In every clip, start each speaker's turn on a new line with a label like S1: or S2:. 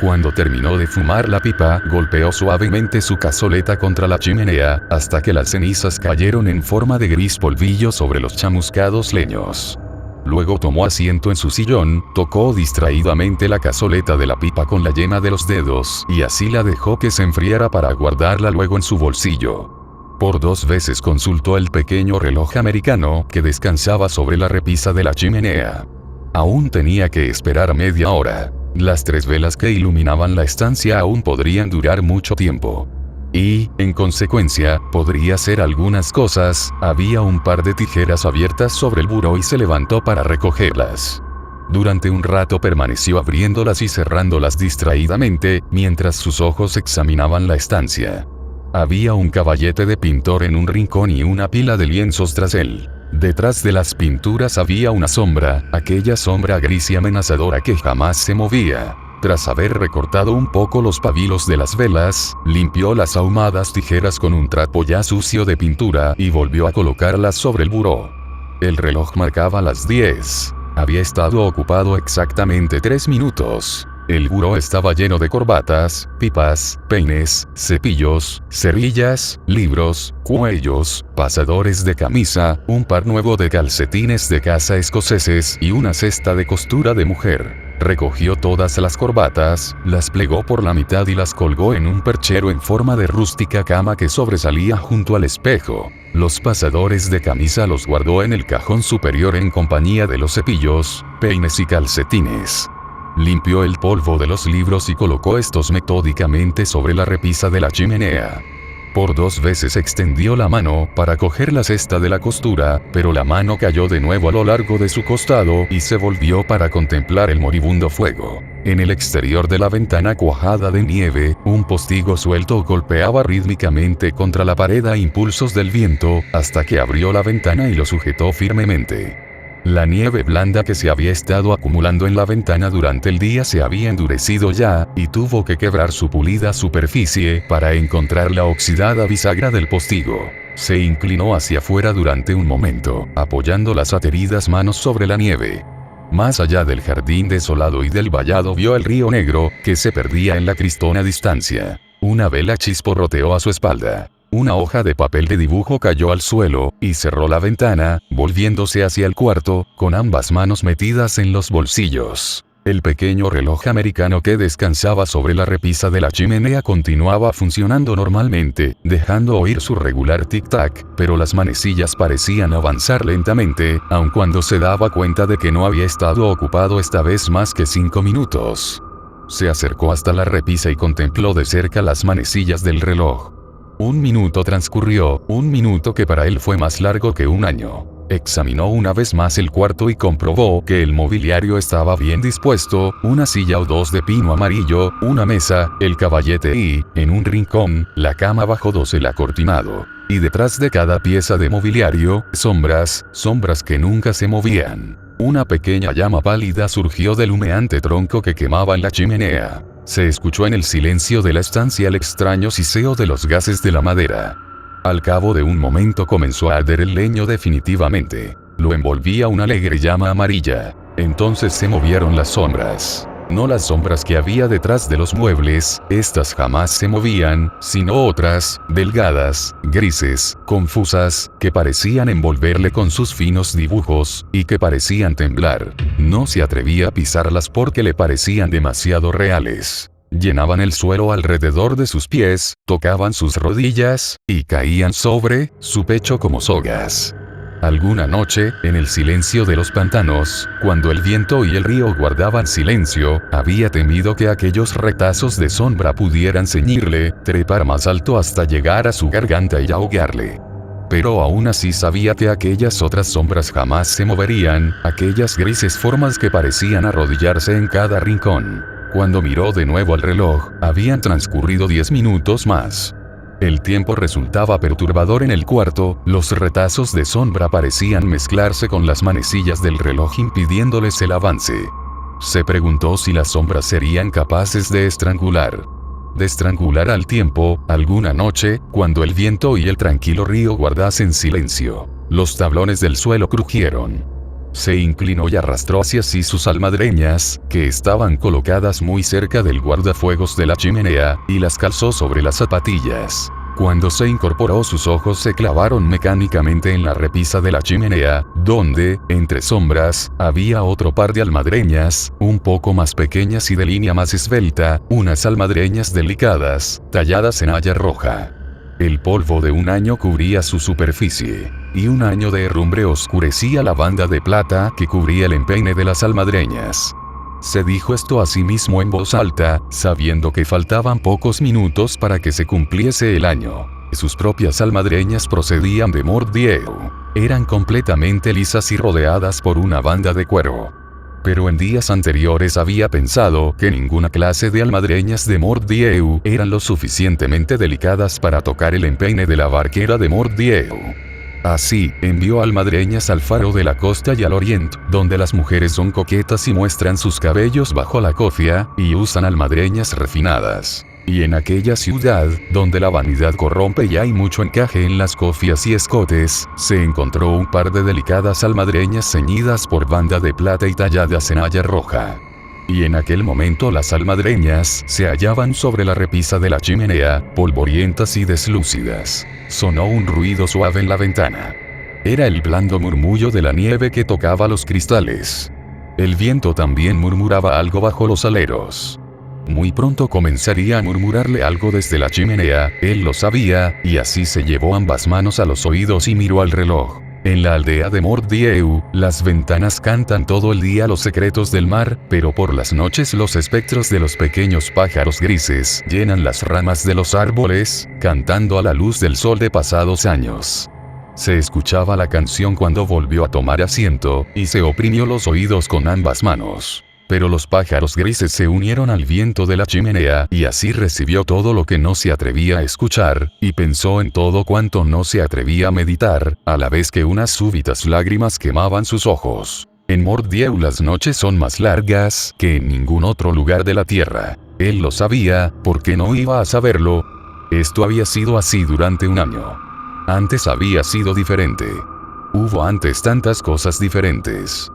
S1: Cuando terminó de fumar la pipa, golpeó suavemente su cazoleta contra la chimenea, hasta que las cenizas cayeron en forma de gris polvillo sobre los chamuscados leños. Luego tomó asiento en su sillón, tocó distraídamente la cazoleta de la pipa con la yema de los dedos, y así la dejó que se enfriara para guardarla luego en su bolsillo. Por 2 veces consultó el pequeño reloj americano que descansaba sobre la repisa de la chimenea. Aún tenía que esperar media hora. Las 3 velas que iluminaban la estancia aún podrían durar mucho tiempo. Y, en consecuencia, podría hacer algunas cosas. Había un par de tijeras abiertas sobre el buró y se levantó para recogerlas. Durante un rato permaneció abriéndolas y cerrándolas distraídamente, mientras sus ojos examinaban la estancia. Había un caballete de pintor en un rincón y una pila de lienzos tras él. Detrás de las pinturas había una sombra, aquella sombra gris y amenazadora que jamás se movía. Tras haber recortado un poco los pabilos de las velas, limpió las ahumadas tijeras con un trapo ya sucio de pintura y volvió a colocarlas sobre el buró. El reloj marcaba las 10. Había estado ocupado exactamente 3 minutos. El buró estaba lleno de corbatas, pipas, peines, cepillos, cerillas, libros, cuellos, pasadores de camisa, un par nuevo de calcetines de caza escoceses y una cesta de costura de mujer. Recogió todas las corbatas, las plegó por la mitad y las colgó en un perchero en forma de rústica cama que sobresalía junto al espejo. Los pasadores de camisa los guardó en el cajón superior en compañía de los cepillos, peines y calcetines. Limpió el polvo de los libros y colocó estos metódicamente sobre la repisa de la chimenea. Por 2 veces extendió la mano para coger la cesta de la costura, pero la mano cayó de nuevo a lo largo de su costado y se volvió para contemplar el moribundo fuego. En el exterior de la ventana cuajada de nieve, un postigo suelto golpeaba rítmicamente contra la pared a impulsos del viento, hasta que abrió la ventana y lo sujetó firmemente. La nieve blanda que se había estado acumulando en la ventana durante el día se había endurecido ya, y tuvo que quebrar su pulida superficie para encontrar la oxidada bisagra del postigo. Se inclinó hacia afuera durante un momento, apoyando las ateridas manos sobre la nieve. Más allá del jardín desolado y del vallado vio el río Negro, que se perdía en la tristona distancia. Una vela chisporroteó a su espalda. Una hoja de papel de dibujo cayó al suelo, y cerró la ventana, volviéndose hacia el cuarto, con ambas manos metidas en los bolsillos. El pequeño reloj americano que descansaba sobre la repisa de la chimenea continuaba funcionando normalmente, dejando oír su regular tic-tac, pero las manecillas parecían avanzar lentamente, aun cuando se daba cuenta de que no había estado ocupado esta vez más que 5 minutos. Se acercó hasta la repisa y contempló de cerca las manecillas del reloj. 1 minuto transcurrió, 1 minuto que para él fue más largo que 1 año. Examinó una vez más el cuarto y comprobó que el mobiliario estaba bien dispuesto, una silla o 2 de pino amarillo, una mesa, el caballete y, en un rincón, la cama bajo 12 el acortinado. Y detrás de cada pieza de mobiliario, sombras que nunca se movían. Una pequeña llama pálida surgió del humeante tronco que quemaba en la chimenea. Se escuchó en el silencio de la estancia el extraño siseo de los gases de la madera. Al cabo de un momento comenzó a arder el leño definitivamente. Lo envolvía una alegre llama amarilla. Entonces se movieron las sombras. No las sombras que había detrás de los muebles, estas jamás se movían, sino otras, delgadas, grises, confusas, que parecían envolverle con sus finos dibujos, y que parecían temblar. No se atrevía a pisarlas porque le parecían demasiado reales. Llenaban el suelo alrededor de sus pies, tocaban sus rodillas, y caían sobre su pecho como sogas. Alguna noche, en el silencio de los pantanos, cuando el viento y el río guardaban silencio, había temido que aquellos retazos de sombra pudieran ceñirle, trepar más alto hasta llegar a su garganta y ahogarle. Pero aún así sabía que aquellas otras sombras jamás se moverían, aquellas grises formas que parecían arrodillarse en cada rincón. Cuando miró de nuevo al reloj, habían transcurrido 10 minutos más. El tiempo resultaba perturbador en el cuarto, los retazos de sombra parecían mezclarse con las manecillas del reloj impidiéndoles el avance. Se preguntó si las sombras serían capaces de estrangular al tiempo, alguna noche, cuando el viento y el tranquilo río guardasen silencio. Los tablones del suelo crujieron. se inclinó y arrastró hacia sí sus almadreñas, que estaban colocadas muy cerca del guardafuegos de la chimenea, y las calzó sobre las zapatillas. Cuando se incorporó, sus ojos se clavaron mecánicamente en la repisa de la chimenea, donde, entre sombras, había otro par de almadreñas, un poco más pequeñas y de línea más esbelta, unas almadreñas delicadas, talladas en haya roja. El polvo de un año cubría su superficie, y un año de herrumbre oscurecía la banda de plata que cubría el empeine de las almadreñas. Se dijo esto a sí mismo en voz alta, sabiendo que faltaban pocos minutos para que se cumpliese el año. Sus propias almadreñas procedían de Mordieu. Eran completamente lisas y rodeadas por una banda de cuero. Pero en días anteriores había pensado que ninguna clase de almadreñas de Mordieu eran lo suficientemente delicadas para tocar el empeine de la barquera de Mordieu. Así, envió almadreñas al faro de la costa y al oriente, donde las mujeres son coquetas y muestran sus cabellos bajo la cofia, y usan almadreñas refinadas. Y en aquella ciudad, donde la vanidad corrompe y hay mucho encaje en las cofias y escotes, se encontró un par de delicadas almadreñas ceñidas por banda de plata y talladas en haya roja. Y en aquel momento las almadreñas se hallaban sobre la repisa de la chimenea, polvorientas y deslúcidas. Sonó un ruido suave en la ventana. Era el blando murmullo de la nieve que tocaba los cristales. El viento también murmuraba algo bajo los aleros. Muy pronto comenzaría a murmurarle algo desde la chimenea, él lo sabía, y así se llevó ambas manos a los oídos y miró al reloj. En la aldea de Mordieu, las ventanas cantan todo el día los secretos del mar, pero por las noches los espectros de los pequeños pájaros grises llenan las ramas de los árboles, cantando a la luz del sol de pasados años. Se escuchaba la canción cuando volvió a tomar asiento, y se oprimió los oídos con ambas manos. Pero los pájaros grises se unieron al viento de la chimenea, y así recibió todo lo que no se atrevía a escuchar, y pensó en todo cuanto no se atrevía a meditar, a la vez que unas súbitas lágrimas quemaban sus ojos. En Mordieu las noches son más largas que en ningún otro lugar de la tierra. Él lo sabía, porque no iba a saberlo. Esto había sido así durante un año. Antes había sido diferente. Hubo antes tantas cosas diferentes.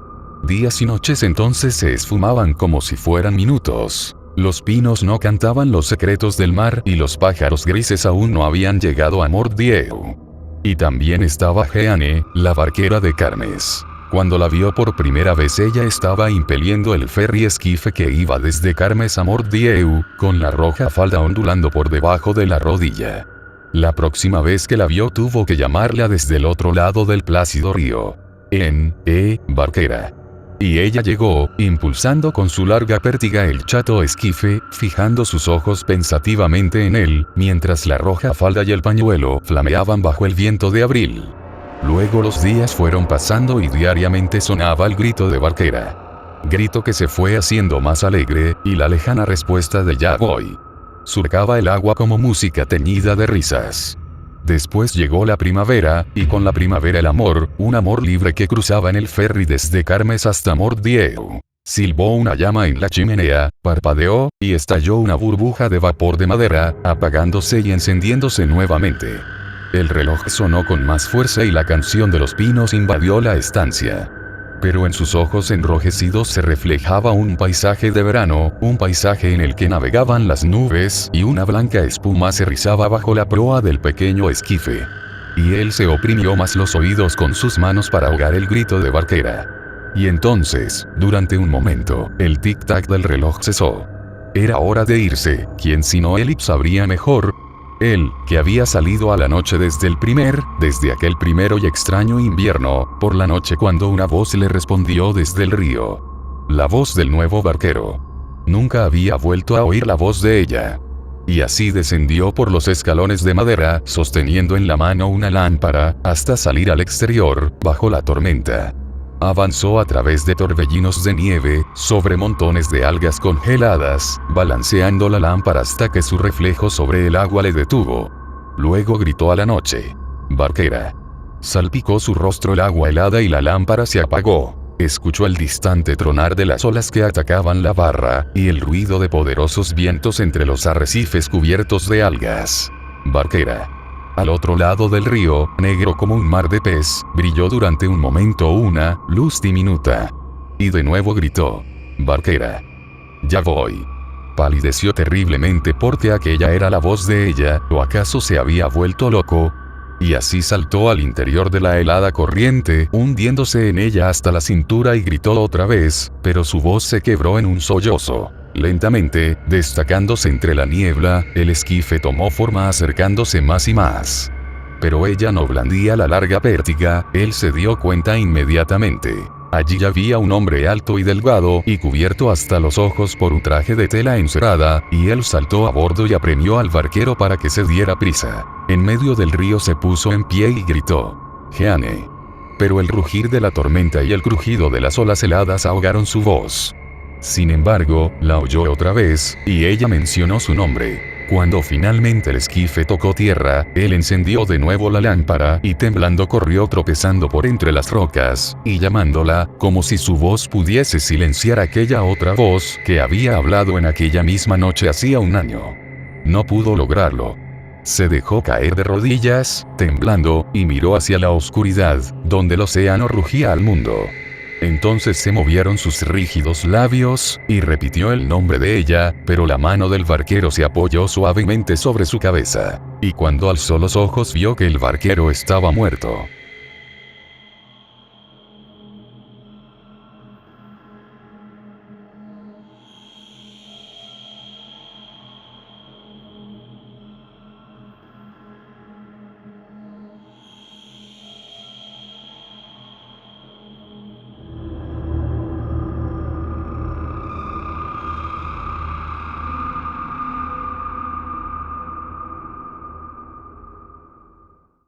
S1: Días y noches entonces se esfumaban como si fueran minutos. Los pinos no cantaban los secretos del mar y los pájaros grises aún no habían llegado a Mordieu. Y también estaba Jeanne, la barquera de Carmes. Cuando la vio por primera vez ella estaba impeliendo el ferry esquife que iba desde Carmes a Mordieu, con la roja falda ondulando por debajo de la rodilla. La próxima vez que la vio tuvo que llamarla desde el otro lado del plácido río. Barquera. Y ella llegó, impulsando con su larga pértiga el chato esquife, fijando sus ojos pensativamente en él, mientras la roja falda y el pañuelo flameaban bajo el viento de abril. Luego los días fueron pasando y diariamente sonaba el grito de barquera. Grito que se fue haciendo más alegre, y la lejana respuesta de "ya voy" surcaba el agua como música teñida de risas. Después llegó la primavera, y con la primavera el amor, un amor libre que cruzaba en el ferry desde Carmes hasta Mordieu. Silbó una llama en la chimenea, parpadeó, y estalló una burbuja de vapor de madera, apagándose y encendiéndose nuevamente. El reloj sonó con más fuerza y la canción de los pinos invadió la estancia. Pero en sus ojos enrojecidos se reflejaba un paisaje de verano, un paisaje en el que navegaban las nubes y una blanca espuma se rizaba bajo la proa del pequeño esquife. Y él se oprimió más los oídos con sus manos para ahogar el grito de barquera. Y entonces, durante un momento, el tic-tac del reloj cesó. Era hora de irse, ¿quién sino él sabría mejor? Él, que había salido a la noche desde aquel primero y extraño invierno, por la noche cuando una voz le respondió desde el río. La voz del nuevo barquero. Nunca había vuelto a oír la voz de ella. Y así descendió por los escalones de madera, sosteniendo en la mano una lámpara, hasta salir al exterior, bajo la tormenta. Avanzó a través de torbellinos de nieve, sobre montones de algas congeladas, balanceando la lámpara hasta que su reflejo sobre el agua le detuvo. Luego gritó a la noche: "Barquera". Salpicó su rostro el agua helada y la lámpara se apagó. Escuchó el distante tronar de las olas que atacaban la barra, y el ruido de poderosos vientos entre los arrecifes cubiertos de algas. "Barquera". Al otro lado del río, negro como un mar de pez, brilló durante un momento una luz diminuta. Y de nuevo gritó: «Barquera. Ya voy». Palideció terriblemente porque aquella era la voz de ella, ¿o acaso se había vuelto loco? Y así saltó al interior de la helada corriente, hundiéndose en ella hasta la cintura y gritó otra vez, pero su voz se quebró en un sollozo. Lentamente, destacándose entre la niebla, el esquife tomó forma acercándose más y más. Pero ella no blandía la larga pértiga, él se dio cuenta inmediatamente. Allí había un hombre alto y delgado y cubierto hasta los ojos por un traje de tela encerada, y él saltó a bordo y apremió al barquero para que se diera prisa. En medio del río se puso en pie y gritó: «Jeanne». Pero el rugir de la tormenta y el crujido de las olas heladas ahogaron su voz. Sin embargo, la oyó otra vez, y ella mencionó su nombre. Cuando finalmente el esquife tocó tierra, él encendió de nuevo la lámpara y temblando corrió tropezando por entre las rocas, y llamándola, como si su voz pudiese silenciar aquella otra voz que había hablado en aquella misma noche hacía un año. No pudo lograrlo. Se dejó caer de rodillas, temblando, y miró hacia la oscuridad, donde el océano rugía al mundo. Entonces se movieron sus rígidos labios, y repitió el nombre de ella, pero la mano del barquero se apoyó suavemente sobre su cabeza. Y cuando alzó los ojos vio que el barquero estaba muerto.